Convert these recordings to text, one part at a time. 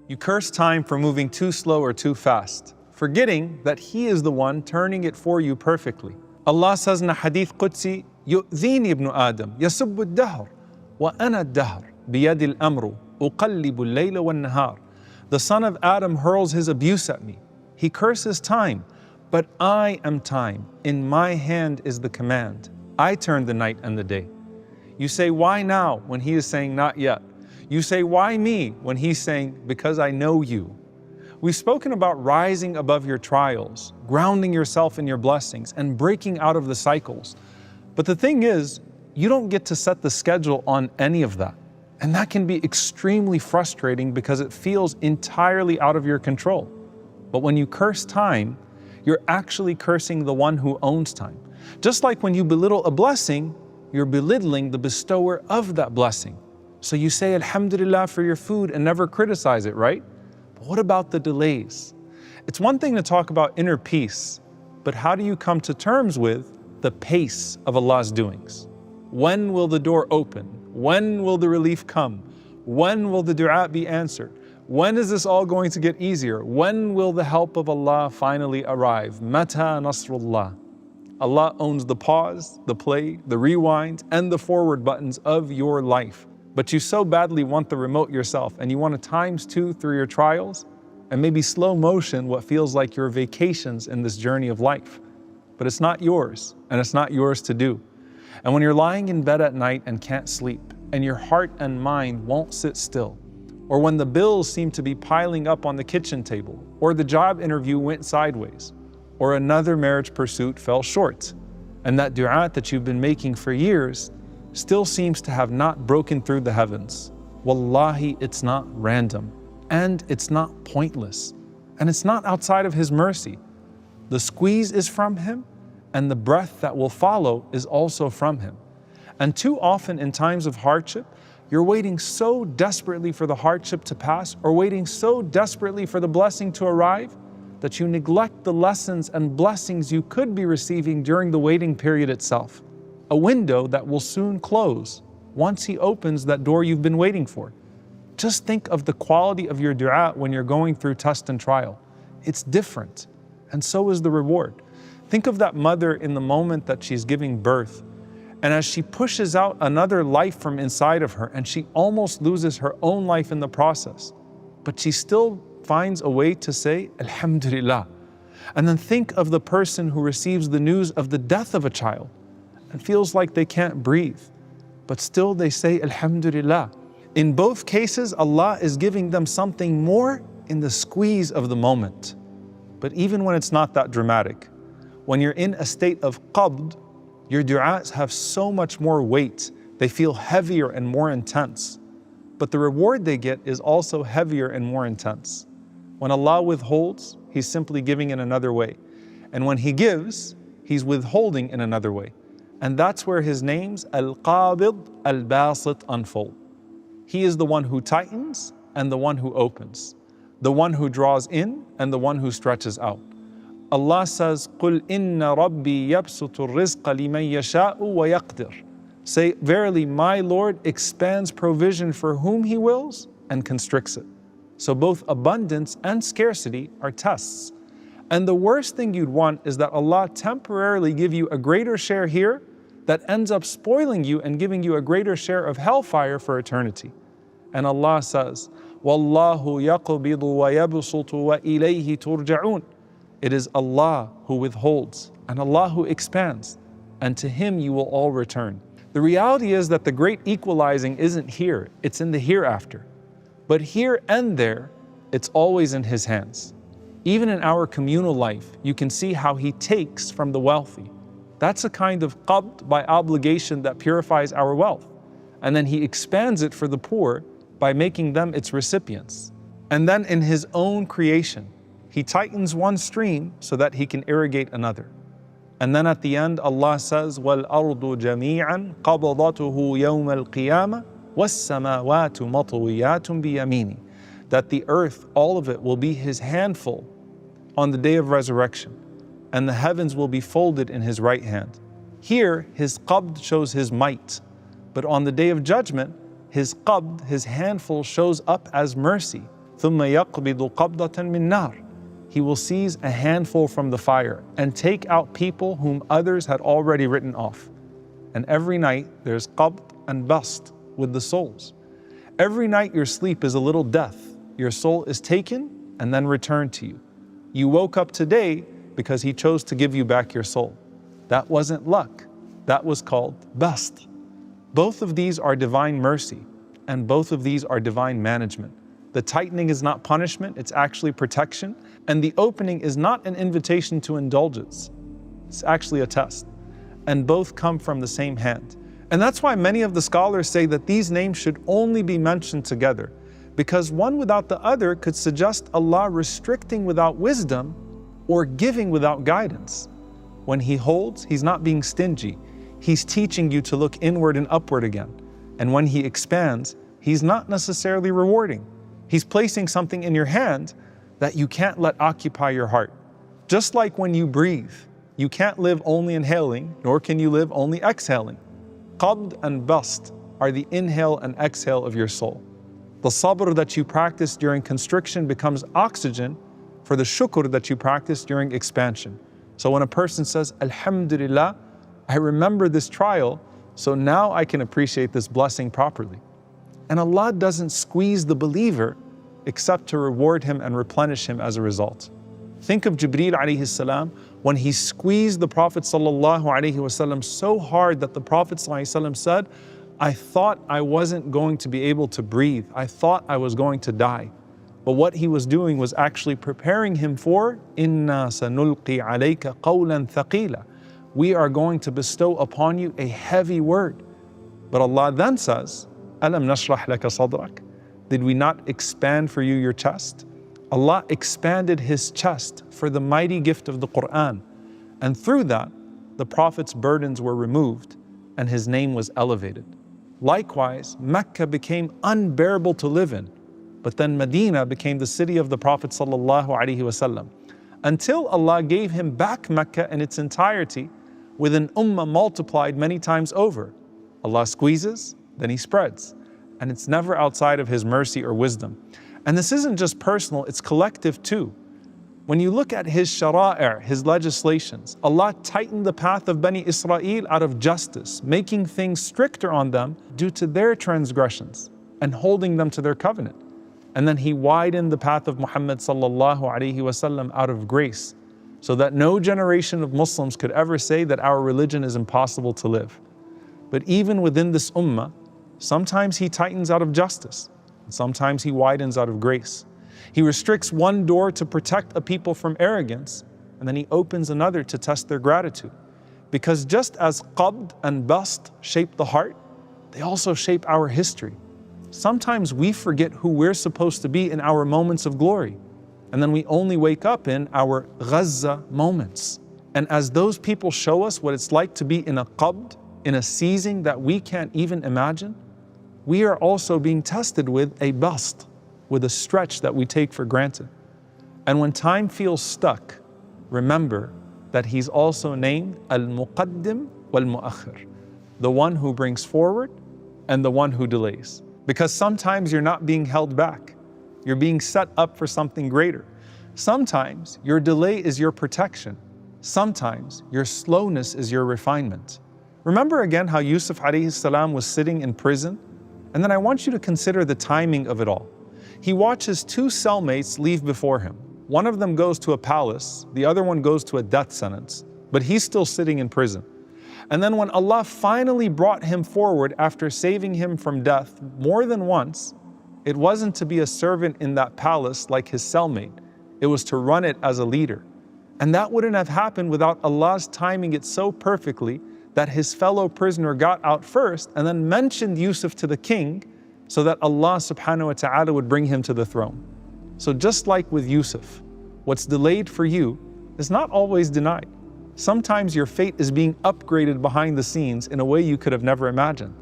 You curse time for moving too slow or too fast, forgetting that He is the one turning it for you perfectly. Allah says in a hadith Qudsi, يُؤْذِينِ ابْنُ آدَمْ يَسُبُّ الدَّهْرِ وَأَنَا الدَّهْرِ بِيَدِ الْأَمْرُ أُقَلِّبُ اللَّيْلَ وَالنَّهَارِ. The son of Adam hurls his abuse at me. He curses time, but I am time. In my hand is the command. I turn the night and the day. You say, why now, when He is saying not yet? You say, why me, when He's saying, because I know you. We've spoken about rising above your trials, grounding yourself in your blessings, and breaking out of the cycles. But the thing is, you don't get to set the schedule on any of that. And that can be extremely frustrating because it feels entirely out of your control. But when you curse time, you're actually cursing the one who owns time. Just like when you belittle a blessing, you're belittling the bestower of that blessing. So you say Alhamdulillah for your food and never criticize it, right? But what about the delays? It's one thing to talk about inner peace, but how do you come to terms with the pace of Allah's doings? When will the door open? When will the relief come? When will the dua be answered? When is this all going to get easier? When will the help of Allah finally arrive? Mata Nasrullah. Allah owns the pause, the play, the rewind, and the forward buttons of your life. But you so badly want the remote yourself, and you want to ×2 through your trials, and maybe slow motion what feels like your vacations in this journey of life. But it's not yours, and it's not yours to do. And when you're lying in bed at night and can't sleep, and your heart and mind won't sit still, or when the bills seem to be piling up on the kitchen table, or the job interview went sideways, or another marriage pursuit fell short, and that dua that you've been making for years still seems to have not broken through the heavens. Wallahi, it's not random, and it's not pointless, and it's not outside of His mercy. The squeeze is from Him, and the breath that will follow is also from Him. And too often in times of hardship, you're waiting so desperately for the hardship to pass, or waiting so desperately for the blessing to arrive, that you neglect the lessons and blessings you could be receiving during the waiting period itself. A window that will soon close once He opens that door you've been waiting for. Just think of the quality of your dua when you're going through test and trial. It's different, and so is the reward. Think of that mother in the moment that she's giving birth, and as she pushes out another life from inside of her, and she almost loses her own life in the process, but she still finds a way to say, Alhamdulillah. And then think of the person who receives the news of the death of a child, and feels like they can't breathe, but still they say Alhamdulillah. In both cases, Allah is giving them something more in the squeeze of the moment. But even when it's not that dramatic, when you're in a state of qabd, your du'as have so much more weight. They feel heavier and more intense. But the reward they get is also heavier and more intense. When Allah withholds, He's simply giving in another way. And when He gives, He's withholding in another way. And that's where His names, Al-Qabid, Al-Basit, unfold. He is the one who tightens and the one who opens, the one who draws in and the one who stretches out. Allah says, قُلْ إِنَّ رَبِّي يَبْسُطُ الرِّزْقَ لِمَنْ يَشَاءُ وَيَقْدِرُ. Say, verily my Lord expands provision for whom He wills and constricts it. So both abundance and scarcity are tests. And the worst thing you'd want is that Allah temporarily give you a greater share here that ends up spoiling you and giving you a greater share of hellfire for eternity. And Allah says, وَاللَّهُ يَقْبِضُ وَيَبْسُطُ وَإِلَيْهِ تُرْجَعُونَ. It is Allah who withholds and Allah who expands, and to Him you will all return. The reality is that the great equalizing isn't here, it's in the hereafter. But here and there, it's always in His hands. Even in our communal life, you can see how He takes from the wealthy. That's a kind of qabd by obligation that purifies our wealth. And then He expands it for the poor by making them its recipients. And then in His own creation, He tightens one stream so that He can irrigate another. And then at the end, Allah says, وَالْأَرْضُ جَمِيعًا قَبَضَتُهُ يَوْمَ الْقِيَامَةِ وَالسَّمَاوَاتُ مَطْوِيَّاتٌ بِيَمِينِهِ. That the earth, all of it, will be His handful on the day of resurrection, and the heavens will be folded in His right hand. Here, His qabd shows His might, but on the day of judgment, His qabd, His handful, shows up as mercy, ثُمَّ يَقْبِضُ قَبْضَةً مِّن نَارٍ. He will seize a handful from the fire and take out people whom others had already written off. And every night there's qabd and bast with the souls. Every night your sleep is a little death. Your soul is taken and then returned to you. You woke up today because He chose to give you back your soul. That wasn't luck. That was called bast. Both of these are divine mercy, and both of these are divine management. The tightening is not punishment, it's actually protection. And the opening is not an invitation to indulgence. It's actually a test. And both come from the same hand. And that's why many of the scholars say that these names should only be mentioned together, because one without the other could suggest Allah restricting without wisdom or giving without guidance. When He holds, He's not being stingy. He's teaching you to look inward and upward again. And when He expands, He's not necessarily rewarding. He's placing something in your hand that you can't let occupy your heart. Just like when you breathe, you can't live only inhaling, nor can you live only exhaling. Qabd and bast are the inhale and exhale of your soul. The sabr that you practice during constriction becomes oxygen for the shukr that you practice during expansion. So when a person says, Alhamdulillah, I remember this trial, so now I can appreciate this blessing properly. And Allah doesn't squeeze the believer except to reward him and replenish him as a result. Think of Jibreel alayhi salam when he squeezed the Prophet sallallahu alayhi wasallam so hard that the Prophet sallallahu alayhi wasallam said, I thought I wasn't going to be able to breathe. I thought I was going to die. But what he was doing was actually preparing him for Inna sanulqi alayka qawlan thaqila. We are going to bestow upon you a heavy word. But Allah then says, Alam nashrah laka sadrak? Did we not expand for you your chest? Allah expanded His chest for the mighty gift of the Qur'an. And through that, the Prophet's burdens were removed and his name was elevated. Likewise, Mecca became unbearable to live in, but then Medina became the city of the Prophet sallallahu alaihi wasallam, until Allah gave him back Mecca in its entirety with an ummah multiplied many times over. Allah squeezes, then He spreads, and it's never outside of His mercy or wisdom. And this isn't just personal, it's collective too. When you look at His shara'i', His legislations, Allah tightened the path of Bani Israel out of justice, making things stricter on them due to their transgressions and holding them to their covenant. And then He widened the path of Muhammad sallallahu alaihi wasallam out of grace, so that no generation of Muslims could ever say that our religion is impossible to live. But even within this ummah, sometimes He tightens out of justice, and sometimes He widens out of grace. He restricts one door to protect a people from arrogance, and then He opens another to test their gratitude. Because just as qabd and bast shape the heart, they also shape our history. Sometimes we forget who we're supposed to be in our moments of glory, and then we only wake up in our Gaza moments. And as those people show us what it's like to be in a qabd, in a seizing that we can't even imagine, we are also being tested with a bast, with a stretch that we take for granted. And when time feels stuck, remember that He's also named Al-Muqaddim wal-Mu'akhir, the one who brings forward and the one who delays. Because sometimes you're not being held back, you're being set up for something greater. Sometimes your delay is your protection. Sometimes your slowness is your refinement. Remember again how Yusuf alayhi salam was sitting in prison? And then I want you to consider the timing of it all. He watches two cellmates leave before him. One of them goes to a palace, the other one goes to a death sentence, but he's still sitting in prison. And then when Allah finally brought him forward after saving him from death more than once, it wasn't to be a servant in that palace like his cellmate. It was to run it as a leader. And that wouldn't have happened without Allah's timing it so perfectly that his fellow prisoner got out first and then mentioned Yusuf to the king so that Allah subhanahu wa ta'ala would bring him to the throne. So just like with Yusuf, what's delayed for you is not always denied. Sometimes your fate is being upgraded behind the scenes in a way you could have never imagined.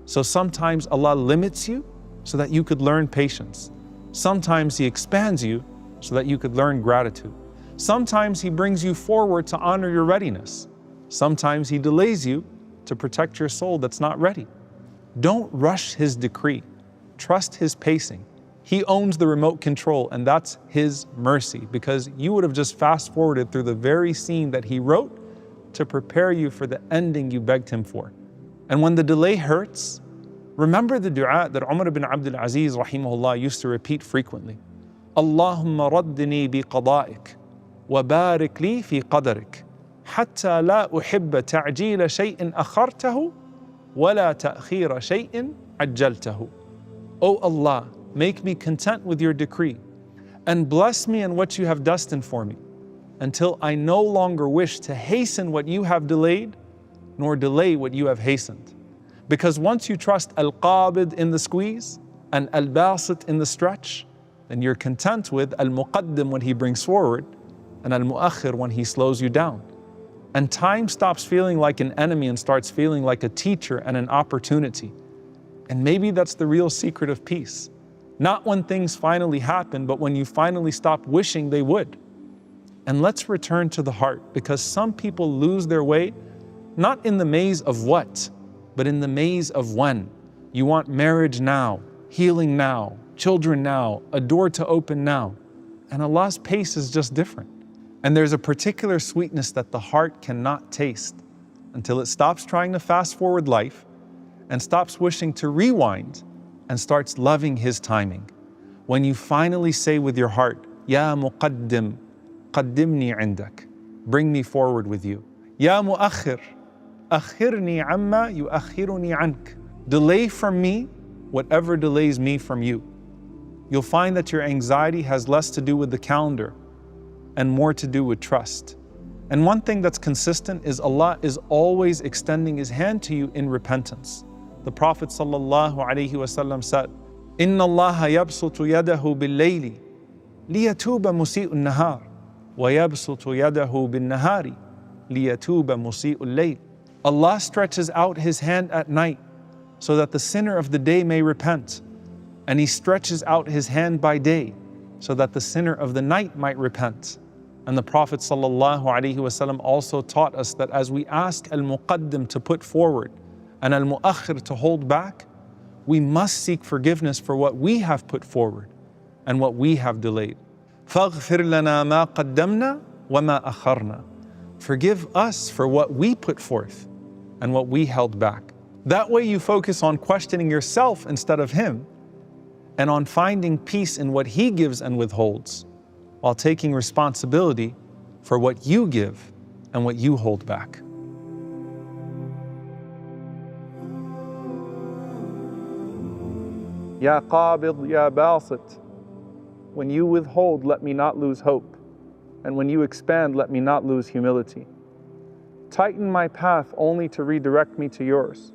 So sometimes Allah limits you so that you could learn patience. Sometimes He expands you so that you could learn gratitude. Sometimes He brings you forward to honor your readiness. Sometimes He delays you to protect your soul that's not ready. Don't rush His decree. Trust His pacing. He owns the remote control, and that's His mercy, because you would have just fast forwarded through the very scene that He wrote to prepare you for the ending you begged Him for. And when the delay hurts, remember the dua that Umar ibn Abdul Aziz rahimahullah used to repeat frequently. Allahumma raddini bi qada'ik wa barik li fi qadarik hatta la uhibba ta'jila shay'in akhartahu wa la ta'khira shay'in ajjaltahu. O Allah, make me content with your decree and bless me in what you have destined for me, until I no longer wish to hasten what you have delayed, nor delay what you have hastened. Because once you trust Al-Qabid in the squeeze and Al-Basit in the stretch, then you're content with Al-Muqaddim when He brings forward and Al-Mu'akhir when He slows you down. And time stops feeling like an enemy and starts feeling like a teacher and an opportunity. And maybe that's the real secret of peace. Not when things finally happen, but when you finally stop wishing they would. And let's return to the heart, because some people lose their way, not in the maze of what, but in the maze of when. You want marriage now, healing now, children now, a door to open now. And Allah's pace is just different. And there's a particular sweetness that the heart cannot taste until it stops trying to fast forward life and stops wishing to rewind and starts loving His timing. When you finally say with your heart, Ya Muqaddim, qaddimni indak, bring me forward with you. Ya Mu'akhir, akhirni amma yu'akhiruni ank, delay from me whatever delays me from you. You'll find that your anxiety has less to do with the calendar and more to do with trust. And one thing that's consistent is Allah is always extending His hand to you in repentance. The Prophet ﷺ said, Inna Allaha yabsutu yadahu bil-layli liyatuba musi'u nahar wa yabsutu yadahu bin-nahari liyatuba musi'u layl. Allah stretches out His hand at night so that the sinner of the day may repent, and He stretches out His hand by day so that the sinner of the night might repent. And the Prophet ﷺ also taught us that as we ask Al-Muqaddim to put forward and Al-Mu'akhir to hold back, we must seek forgiveness for what we have put forward and what we have delayed. فَاغْفِرْ لَنَا مَا قَدَّمْنَا وَمَا أَخَرْنَا. Forgive us for what we put forth and what we held back. That way you focus on questioning yourself instead of Him, and on finding peace in what He gives and withholds, while taking responsibility for what you give and what you hold back. Ya Qabid, Ya Basit. When you withhold, let me not lose hope. And when you expand, let me not lose humility. Tighten my path only to redirect me to yours,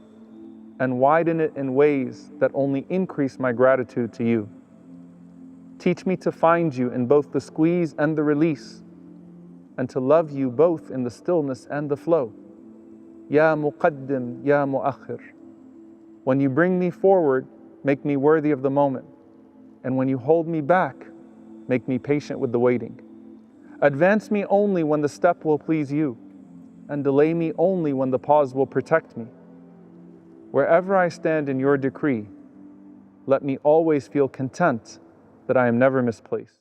and widen it in ways that only increase my gratitude to you. Teach me to find you in both the squeeze and the release, and to love you both in the stillness and the flow. Ya Muqaddim, Ya Mu'akhir. When you bring me forward, make me worthy of the moment. And when you hold me back, make me patient with the waiting. Advance me only when the step will please you, and delay me only when the pause will protect me. Wherever I stand in your decree, let me always feel content that I am never misplaced.